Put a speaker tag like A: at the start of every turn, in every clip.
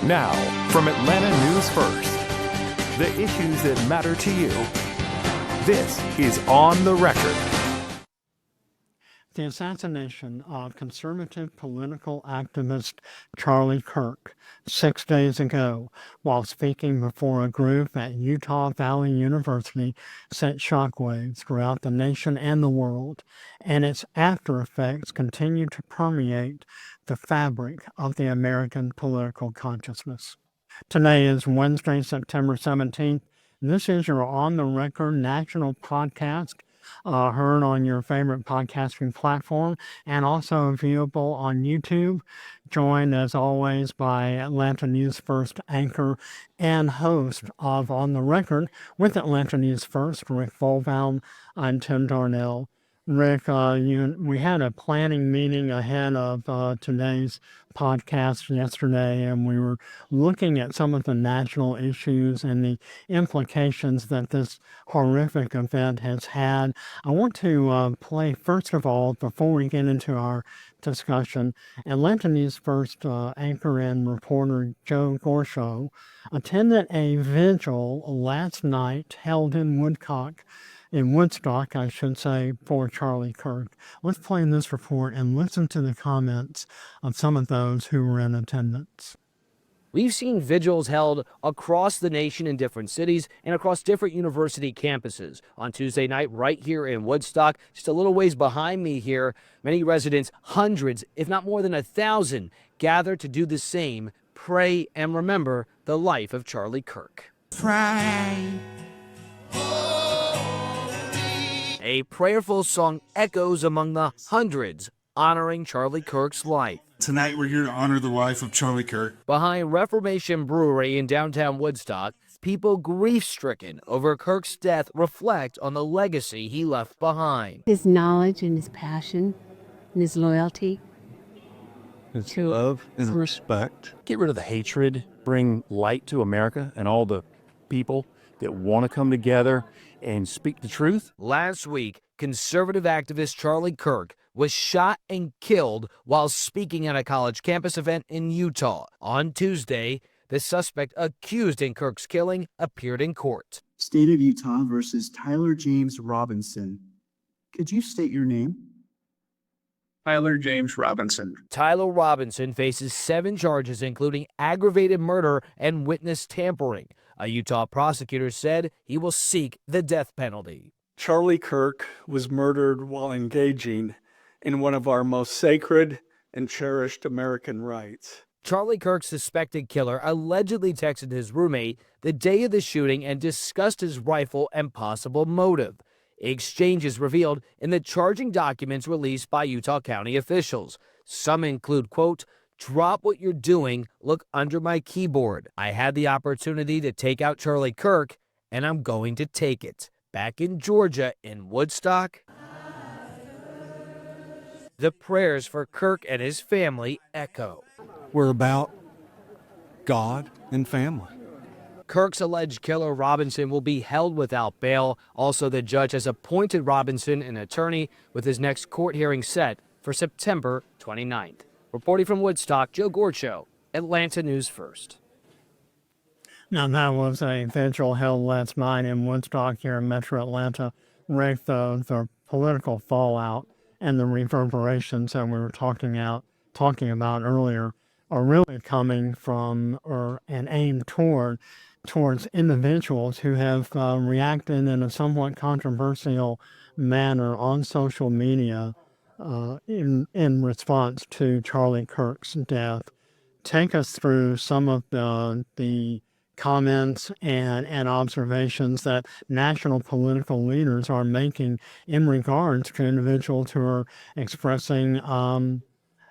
A: Now, from Atlanta News First, the issues that matter to you. This is On the Record.
B: The assassination of conservative political activist Charlie Kirk 6 days ago while speaking before a group at Utah Valley University sent shockwaves throughout the nation and the world, and its after effects continue to permeate the fabric of the American political consciousness. Today is Wednesday, September 17th. This is your On the Record national podcast, heard on your favorite podcasting platform and also viewable on YouTube. Joined as always by Atlanta News First anchor and host of On the Record with Atlanta News First, Rick Volbaum and Tim Darnell. Rick, we had a planning meeting ahead of today's podcast yesterday, and we were looking at some of the national issues and the implications that this horrific event has had. I want to play, first of all, before we get into our discussion, Atlanta News First anchor and reporter Joe Gorshow attended a vigil last night held in Woodstock, I should say, for Charlie Kirk. Let's play this report and listen to the comments of some of those who were in attendance.
C: We've seen vigils held across the nation in different cities and across different university campuses. On Tuesday night, right here in Woodstock, just a little ways behind me here, many residents, hundreds, if not more than 1,000, gathered to do the same, pray and remember the life of Charlie Kirk.
D: Pray.
C: A prayerful song echoes among the hundreds honoring Charlie Kirk's life.
D: Tonight we're here to honor the life of Charlie Kirk.
C: Behind Reformation Brewery in downtown Woodstock, people grief-stricken over Kirk's death reflect on the legacy he left behind.
E: His knowledge and his passion and his loyalty.
F: His love and respect.
G: Get rid of the hatred, bring light to America and all the people that want to come together and speak the truth.
C: Last week, conservative activist Charlie Kirk was shot and killed while speaking at a college campus event in Utah. On Tuesday, the suspect accused in Kirk's killing appeared in court.
H: State of Utah versus Tyler James Robinson. Could you state your name?
I: Tyler James Robinson.
C: Tyler Robinson faces 7 charges, including aggravated murder and witness tampering. A Utah prosecutor said he will seek the death penalty.
I: Charlie Kirk was murdered while engaging in one of our most sacred and cherished American rights.
C: Charlie Kirk's suspected killer allegedly texted his roommate the day of the shooting and discussed his rifle and possible motive. Exchanges revealed in the charging documents released by Utah County officials. Some include, quote, "Drop what you're doing, look under my keyboard. I had the opportunity to take out Charlie Kirk, and I'm going to take it." Back in Georgia, in Woodstock, the prayers for Kirk and his family echo.
F: We're about God and family.
C: Kirk's alleged killer, Robinson, will be held without bail. Also, the judge has appointed Robinson an attorney with his next court hearing set for September 29th. Reporting from Woodstock, Joe Gorshow, Atlanta News First.
B: Now, that was a vigil held last night in Woodstock here in Metro Atlanta. Rick, the political fallout and the reverberations that we were talking about earlier are really coming from and aimed towards individuals who have reacted in a somewhat controversial manner on social media in response to Charlie Kirk's death. Take us through some of the comments and observations that national political leaders are making in regards to individuals who are expressing,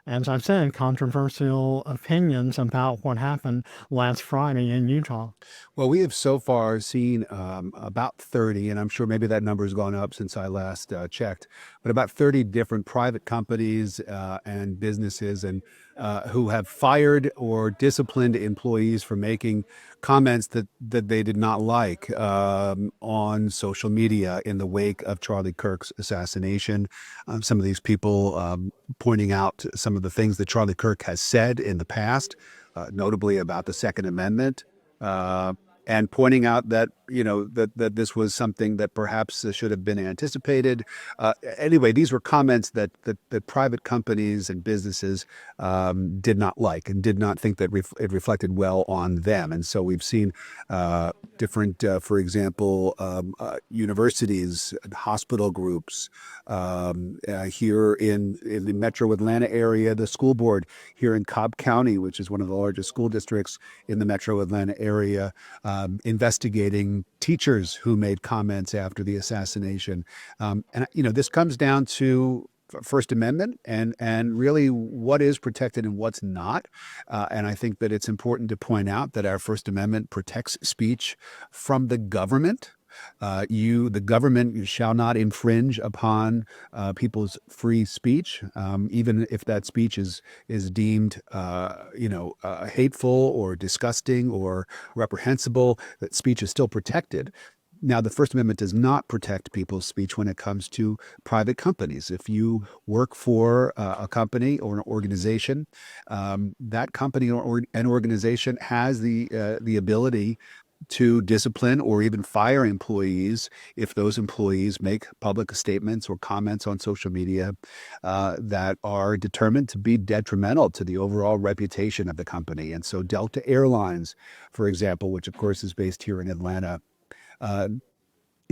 B: as I said, controversial opinions about what happened last Friday in Utah.
F: Well, we have so far seen about 30, and I'm sure maybe that number has gone up since I last checked, but about 30 different private companies and businesses and who have fired or disciplined employees for making comments that they did not like on social media in the wake of Charlie Kirk's assassination. Some of these people pointing out some of the things that Charlie Kirk has said in the past, notably about the Second Amendment, and pointing out that that this was something that perhaps should have been anticipated. Anyway, these were comments that private companies and businesses did not like and did not think that it reflected well on them. And so we've seen different, for example, universities, hospital groups here in the Metro Atlanta area, the school board here in Cobb County, which is one of the largest school districts in the Metro Atlanta area, investigating teachers who made comments after the assassination. And this comes down to First Amendment and really what is protected and what's not. And I think that it's important to point out that our First Amendment protects speech from the government. The government shall not infringe upon people's free speech, even if that speech is deemed, hateful or disgusting or reprehensible. That speech is still protected. Now, the First Amendment does not protect people's speech when it comes to private companies. If you work for a company or an organization, that company or an organization has the ability to discipline or even fire employees if those employees make public statements or comments on social media that are determined to be detrimental to the overall reputation of the company. And so Delta Airlines, for example, which of course is based here in Atlanta,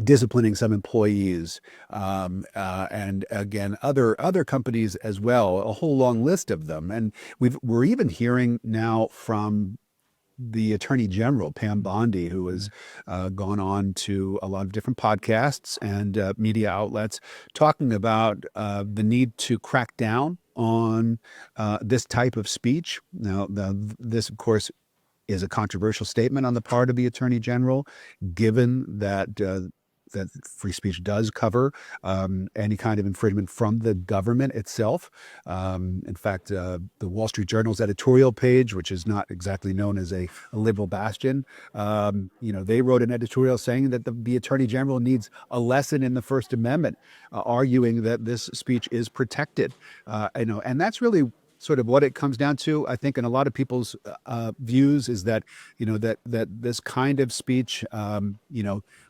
F: disciplining some employees, and again, other companies as well, a whole long list of them. And we're even hearing now from the Attorney General, Pam Bondi, who has gone on to a lot of different podcasts and media outlets, talking about the need to crack down on this type of speech. Now, this, of course, is a controversial statement on the part of the Attorney General, given that that free speech does cover any kind of infringement from the government itself. In fact, the Wall Street Journal's editorial page, which is not exactly known as a liberal bastion, they wrote an editorial saying that the Attorney General needs a lesson in the First Amendment, arguing that this speech is protected. And that's really sort of what it comes down to, I think, in a lot of people's views, is that that this kind of speech,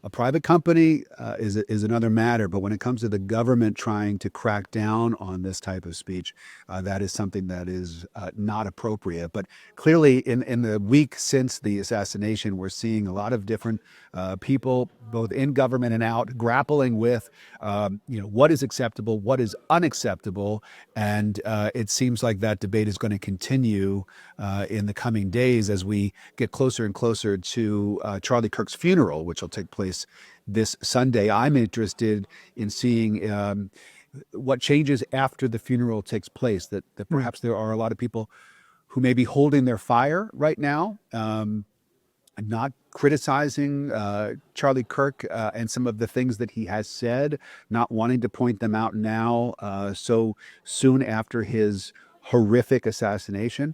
F: a private company is another matter, but when it comes to the government trying to crack down on this type of speech, that is something that is not appropriate. But clearly, in the week since the assassination, we're seeing a lot of different people, both in government and out, grappling with what is acceptable, what is unacceptable, and it seems like that debate is going to continue in the coming days as we get closer and closer to Charlie Kirk's funeral, which will take place this Sunday. I'm interested in seeing what changes after the funeral takes place, that perhaps there are a lot of people who may be holding their fire right now, not criticizing Charlie Kirk and some of the things that he has said, not wanting to point them out now so soon after his horrific assassination.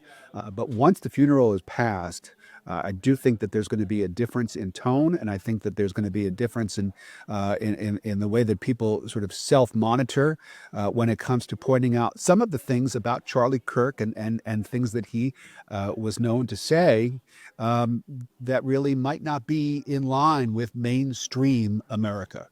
F: But once the funeral is passed, I do think that there's going to be a difference in tone, and I think that there's going to be a difference in the way that people sort of self-monitor when it comes to pointing out some of the things about Charlie Kirk and things that he was known to say that really might not be in line with mainstream America.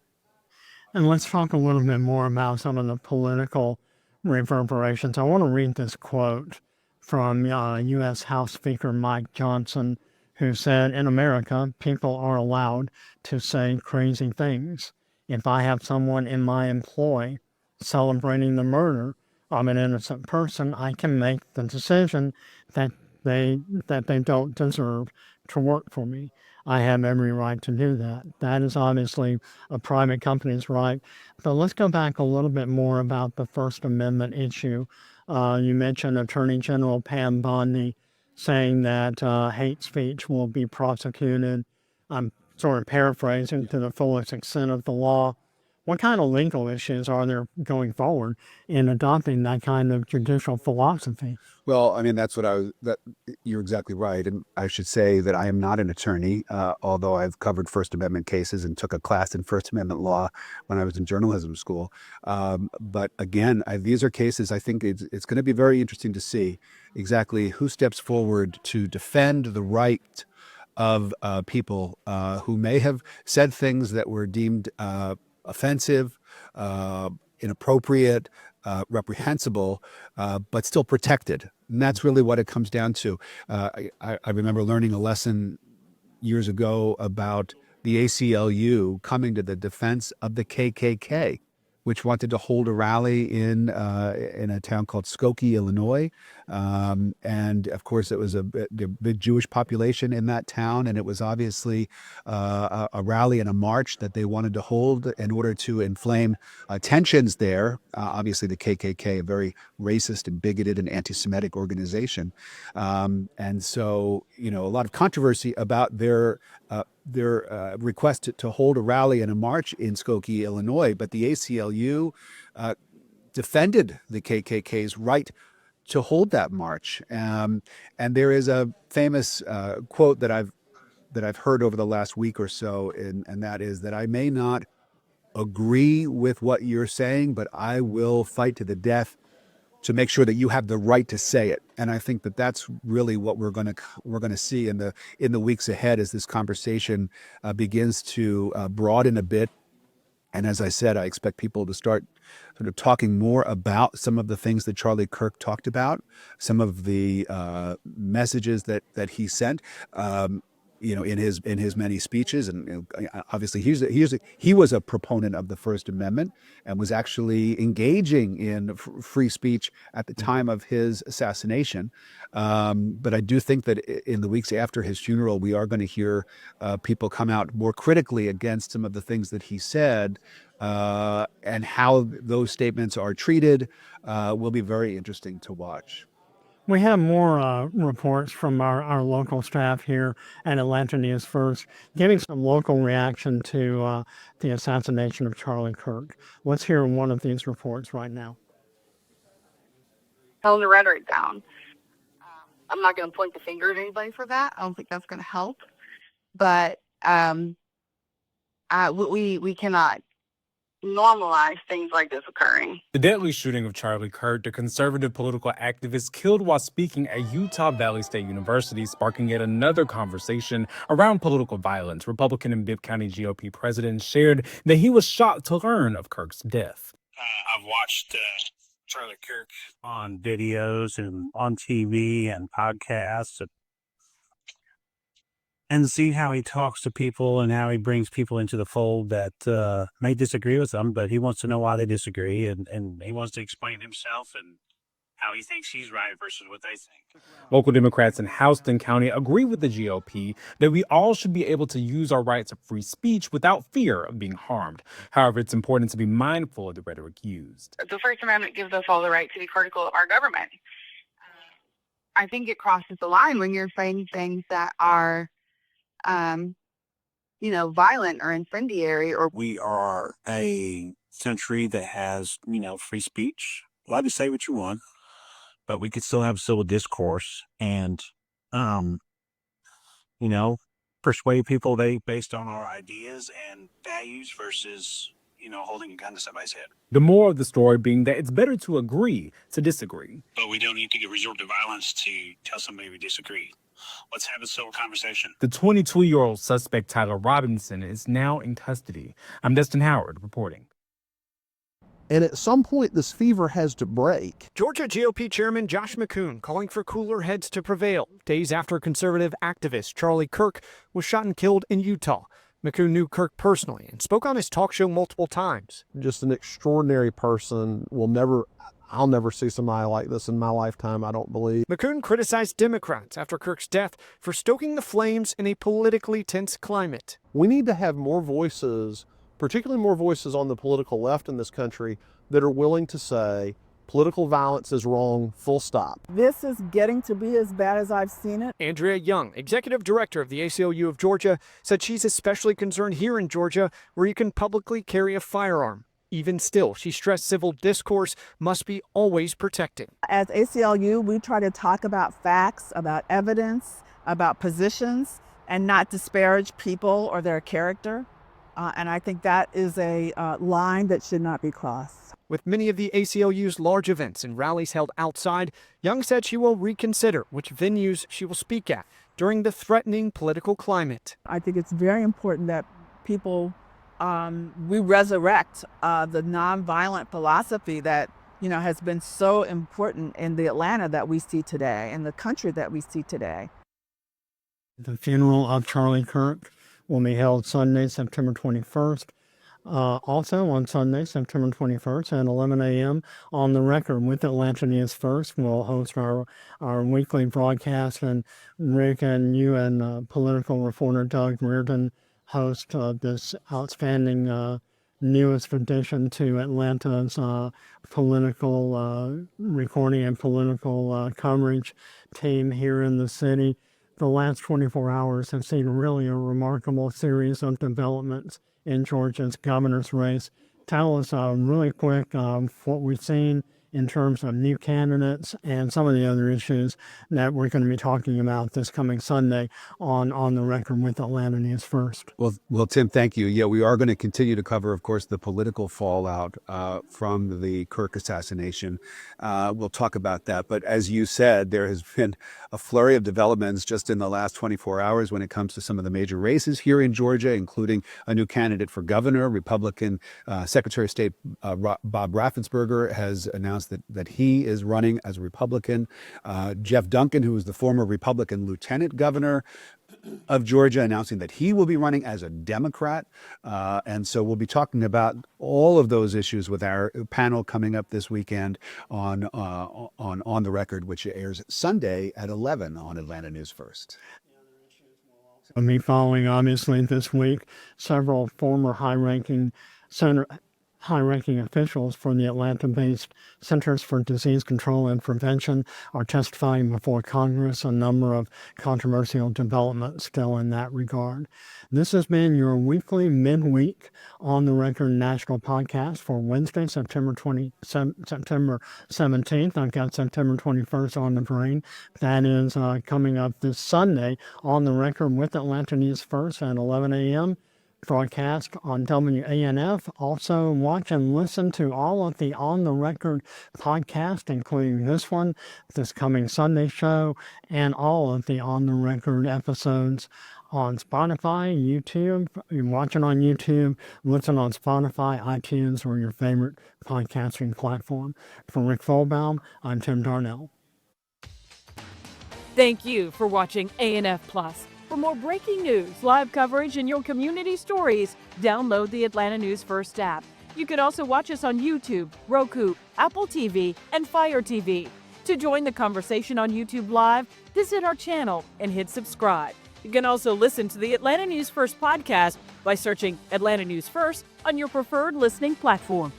B: And let's talk a little bit more about some of the political reverberations. I want to read this quote from U.S. House Speaker Mike Johnson, who said, "In America, people are allowed to say crazy things. If I have someone in my employ celebrating the murder of an innocent person, I can make the decision that they don't deserve to work for me. I have every right to do that." That is obviously a private company's right. But let's go back a little bit more about the First Amendment issue. You mentioned Attorney General Pam Bondi saying that hate speech will be prosecuted. I'm sort of paraphrasing to the fullest extent of the law. What kind of legal issues are there going forward in adopting that kind of judicial philosophy?
F: Well, I mean, that's what you're exactly right. And I should say that I am not an attorney, although I've covered First Amendment cases and took a class in First Amendment law when I was in journalism school. But again, these are cases I think it's going to be very interesting to see exactly who steps forward to defend the right of people who may have said things that were deemed offensive, inappropriate, reprehensible, but still protected. And that's really what it comes down to. I remember learning a lesson years ago about the ACLU coming to the defense of the KKK, which wanted to hold a rally in a town called Skokie, Illinois. And of course, it was a big Jewish population in that town. And it was obviously a rally and a march that they wanted to hold in order to inflame tensions there. Obviously, the KKK, a very racist and bigoted and anti-Semitic organization. And so, a lot of controversy about their request to hold a rally and a march in Skokie, Illinois, but the ACLU defended the KKK's right to hold that march. And there is a famous quote that I've heard over the last week or so, and that is that I may not agree with what you're saying, but I will fight to the death to make sure that you have the right to say it. And I think that that's really what we're going to see in the weeks ahead as this conversation begins to broaden a bit. And as I said, I expect people to start sort of talking more about some of the things that Charlie Kirk talked about, some of the messages that he sent. In his many speeches, and obviously he was a proponent of the First Amendment and was actually engaging in free speech at the time of his assassination. But I do think that in the weeks after his funeral, we are going to hear people come out more critically against some of the things that he said, and how those statements are treated will be very interesting to watch.
B: We have more reports from our local staff here at Atlanta News First, giving some local reaction to the assassination of Charlie Kirk. Let's hear one of these reports right now.
J: Tone the rhetoric down. I'm not going to point the finger at anybody for that. I don't think that's going to help. But we cannot normalize things like this occurring.
K: The deadly shooting of Charlie Kirk, the conservative political activist killed while speaking at Utah Valley State University, sparking yet another conversation around political violence. Republican and Bibb County GOP president shared that he was shocked to learn of Kirk's death.
L: I've watched Charlie Kirk on videos and on TV and podcasts, and see how he talks to people and how he brings people into the fold that may disagree with him, but he wants to know why they disagree, and he wants to explain himself and how he thinks he's right versus what they think.
K: Local Democrats in Houston County agree with the GOP that we all should be able to use our rights of free speech without fear of being harmed. However, it's important to be mindful of the rhetoric used.
J: The First Amendment gives us all the right to be critical of our government. I think it crosses the line when you're saying things that are violent or incendiary. Or
L: we are a country that has, free speech. Allowed to say what you want, but we could still have civil discourse and, persuade people based on our ideas and values versus, holding a gun to somebody's head.
K: The moral of the story being that it's better to agree to disagree.
L: But we don't need to resort to violence to tell somebody we disagree. Let's have a civil conversation.
K: The 22-year-old suspect, Tyler Robinson, is now in custody. I'm Destin Howard reporting.
M: And at some point, this fever has to break.
N: Georgia GOP Chairman Josh McCoon calling for cooler heads to prevail, days after conservative activist Charlie Kirk was shot and killed in Utah. McCoon knew Kirk personally and spoke on his talk show multiple times.
M: Just an extraordinary person. I'll never see somebody like this in my lifetime, I don't believe.
N: McCoon criticized Democrats after Kirk's death for stoking the flames in a politically tense climate.
M: We need to have more voices, particularly more voices on the political left in this country, that are willing to say, Political violence is wrong, full stop.
O: This is getting to be as bad as I've seen it.
N: Andrea Young, executive director of the ACLU of Georgia, said she's especially concerned here in Georgia, where you can publicly carry a firearm. Even still, she stressed civil discourse must be always protected.
O: As ACLU, we try to talk about facts, about evidence, about positions, and not disparage people or their character. And I think that is a line that should not be crossed.
N: With many of the ACLU's large events and rallies held outside, Young said she will reconsider which venues she will speak at during the threatening political climate.
O: I think it's very important that people, we resurrect the nonviolent philosophy that, has been so important in the Atlanta that we see today, in the country that we see today.
B: The funeral of Charlie Kirk will be held Sunday, September 21st. Also on Sunday, September 21st at 11 a.m. on the record with Atlanta News First. We'll host our weekly broadcast, and Rick and you and political reporter Doug Reardon host this outstanding newest addition to Atlanta's political recording and political coverage team here in the city. The last 24 hours have seen really a remarkable series of developments in Georgia's governor's race. Tell us really quick what we've seen in terms of new candidates and some of the other issues that we're going to be talking about this coming Sunday on the record with Atlanta News First.
F: Well, Tim, thank you. Yeah, we are going to continue to cover, of course, the political fallout from the Kirk assassination. We'll talk about that. But as you said, there has been a flurry of developments just in the last 24 hours when it comes to some of the major races here in Georgia, including a new candidate for governor. Republican Secretary of State Bob Raffensperger has announced that he is running as a Republican. Jeff Duncan, who is the former Republican lieutenant governor of Georgia, announcing that he will be running as a Democrat. And so we'll be talking about all of those issues with our panel coming up this weekend on the Record, which airs Sunday at 11 on Atlanta News First.
B: Me following, obviously, this week, several former high-ranking officials from the Atlanta-based Centers for Disease Control and Prevention are testifying before Congress. A number of controversial developments still in that regard. This has been your weekly midweek on the record national podcast for Wednesday, September 17th. I've got September 21st on the brain. That is coming up this Sunday on the record with Atlanta News First at 11 a.m. broadcast on WANF. Also, watch and listen to all of the On the Record podcasts, including this one, this coming Sunday show, and all of the On the Record episodes on Spotify, YouTube. You watch it on YouTube, listen on Spotify, iTunes, or your favorite podcasting platform. For Rick Folbaum, I'm Tim Darnell.
P: Thank you for watching ANF Plus. For more breaking news, live coverage, and your community stories, download the Atlanta News First app. You can also watch us on YouTube, Roku, Apple TV, and Fire TV. To join the conversation on YouTube Live, visit our channel and hit subscribe. You can also listen to the Atlanta News First podcast by searching Atlanta News First on your preferred listening platform.